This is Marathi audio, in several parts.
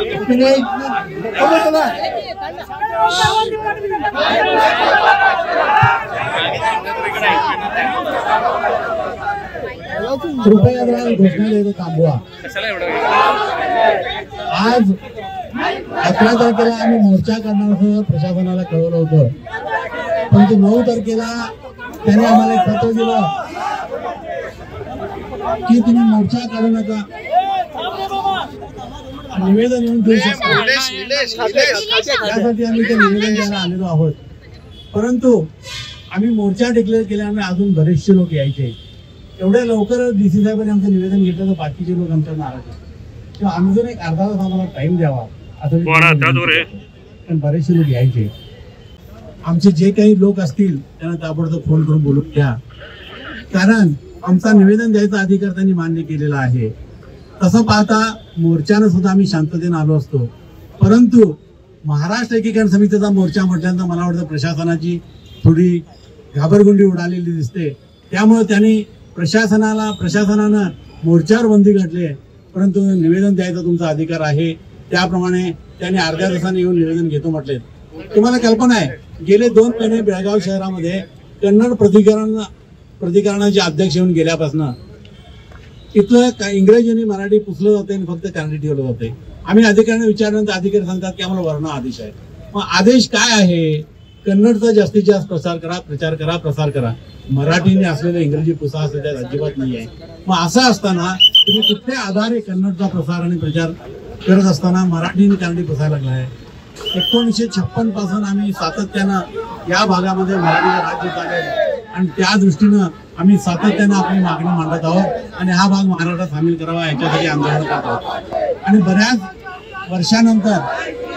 कृपया घोषणा द्यायचं थांबवा। आज 11 तारखेला आम्ही मोर्चा करणार असं प्रशासनाला कळवलं होतं, परंतु 9 तारखेला त्याने आम्हाला एक पत्र दिलं की तुम्ही मोर्चा काढू नका, निवेदन येऊन देऊ शकता। त्यासाठी आम्ही ते निवेदन द्यायला आलेलो आहोत, परंतु आम्ही मोर्चा डिक्लेअर केल्यामुळे अजून बरेचसे लोक यायचे। एवढ्या लवकर डीसी साहेबांनी आमचं निवेदन घेतलं तर बाकीचे लोक आमच्या नाराज आहेत, किंवा आम्ही जर एक अर्धा तास आम्हाला टाइम द्यावा असं, पण बरेचसे लोक यायचे। आमचे जे काही लोक असतील त्यांना ताबडतोब फोन करून बोलून घ्या, कारण आमचा निवेदन द्यायचा अधिकार त्यांनी मान्य केलेला आहे। तसं पाहता मोर्चानं सुद्धा आम्ही शांततेने आलो असतो, परंतु महाराष्ट्र एकीकरण समितीचा मोर्चा म्हटल्यानंतर मला वाटतं प्रशासनाची थोडी घाबरगुंडी उडालेली दिसते। त्यामुळे त्यांनी प्रशासनानं मोर्चावर बंदी घातली, परंतु निवेदन द्यायचा तुमचा अधिकार आहे त्याप्रमाणे त्यांनी अर्ध्या तासाने येऊन निवेदन घेतो म्हटले। तुम्हाला कल्पना आहे, गेले 2 महिने बेळगाव शहरामध्ये कन्नड प्राधिकरणाचे अध्यक्ष येऊन गेल्यापासून इथलं इंग्रजी आणि मराठी पुसलं जाते आणि फक्त कन्नडी ठेवलं जाते। आम्ही अधिकाऱ्यांना विचारल्यानंतर अधिकारी सांगतात की आम्हाला वर्ण आदेश आहे। मग आदेश काय आहे? कन्नडचा जास्तीत जास्त प्रसार करा, प्रचार करा, प्रसार करा। मराठीने असलेलं इंग्रजी पुसा असं त्यात अजिबात नाही आहे। मग असं असताना तुम्ही कुठल्या आधारे कन्नडचा प्रसार आणि प्रचार करत असताना मराठीने कन्नडी पुसायला लागला आहे? 1956 पासून आम्ही सातत्यानं या भागामध्ये मराठीचं राज्य चालेल आणि त्या दृष्टीनं आम्ही सातत्यानं आपली मागणी मांडत आहोत आणि हा भाग महाराष्ट्रात सामील करावा याच्यासाठी आंदोलन करत आहोत। आणि बऱ्याच वर्षानंतर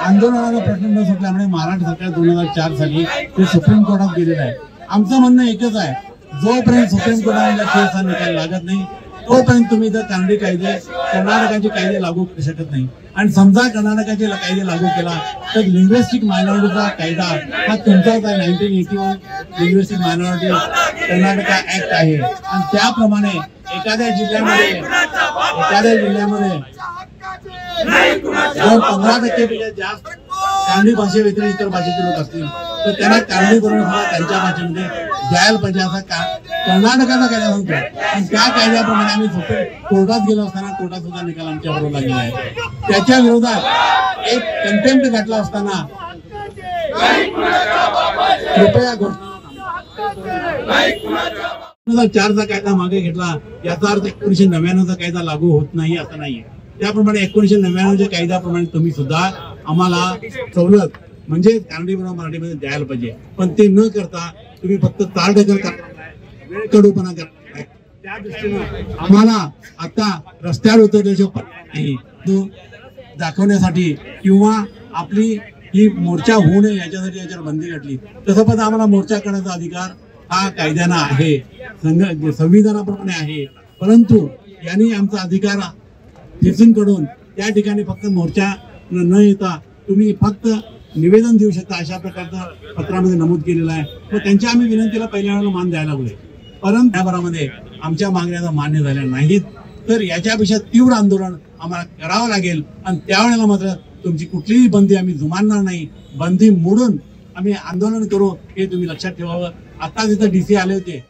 आंदोलनाला प्रचंड सुटल्यामुळे महाराष्ट्र सरकार 2004 साली ते सुप्रीम कोर्टात गेलेलं आहे। आमचं म्हणणं एकच आहे, जोपर्यंत सुप्रीम कोर्टाला केसचा निकाल लागत नाही तोपर्यंत तुम्ही जर कन्नडी कायदे कर्नाटकाचे कायदे लागू करू शकत नाही। आणि समजा कर्नाटकाचे कायदे लागू केला तर लिंग्विस्टिक मायनॉरिटीचा कायदा हा तुमचाच आहे। 1981 लिंग्विस्टिक मायनॉरिटी कर्नाटका ऍक्ट आहे आणि त्याप्रमाणे एखाद्या जिल्ह्यामध्ये जर 15% जास्त कन्नडी भाषेव्यतिरिक्त इतर भाषेचे लोक असतील तर त्यांना कन्नडी करून त्यांच्या भाषेमध्ये द्यायला पाहिजे असा कर्नाटकाचा कायदा सांगतो। आणि त्या कायद्याप्रमाणे आम्ही कोर्टात गेलो असताना कोर्टात सुद्धा निकाल आमच्या बरोबर लागलेला आहे। त्याच्या विरोधात एक कंटेम्प्ट घातला असताना कृपया 2004चा कायदा मागे घेतला याचा अर्थ 1999चा कायदा लागू होत नाही असं नाहीये। त्याप्रमाणे 1999च्या कायद्याप्रमाणे तुम्ही सुद्धा आम्हाला सवलत म्हणजे कन्नडी बरोबर मराठीमध्ये द्यायला पाहिजे, पण ते न करता तुम्ही फक्त तारढकल करताय, वेळकडूपणा करताय। त्या दृष्टीनं आम्हाला आता रस्त्यावर उतरल्याशिवाय नाही तो दाखवण्यासाठी किंवा आपली ही मोर्चा होऊ नये याच्यासाठी याच्यावर बंदी घातली। तसं पण आम्हाला मोर्चा करण्याचा अधिकार हा कायद्यानं आहे, संविधानाप्रमाणे आहे, परंतु यांनी आमचा अधिकार कडून त्या ठिकाणी फक्त मोर्चा न येता तुम्ही फक्त निवेदन देऊ शकता अशा प्रकारचं पत्रामध्ये नमूद केलेलं आहे। मग त्यांच्या आम्ही विनंतीला पहिल्या वेळेला मान द्यायला लागलोय, परंतु त्याबरोबर आमच्या मागण्या मान्य झाल्या नाहीत तर याच्यापेक्षा तीव्र आंदोलन आम्हाला करावं लागेल आणि त्यावेळेला मात्र तुमची कुठलीही बंदी आम्ही जुमानणार नाही। बंदी मोडून आम्ही आंदोलन करू हे तुम्ही लक्षात ठेवावं। आता तिथं डीसी आले होते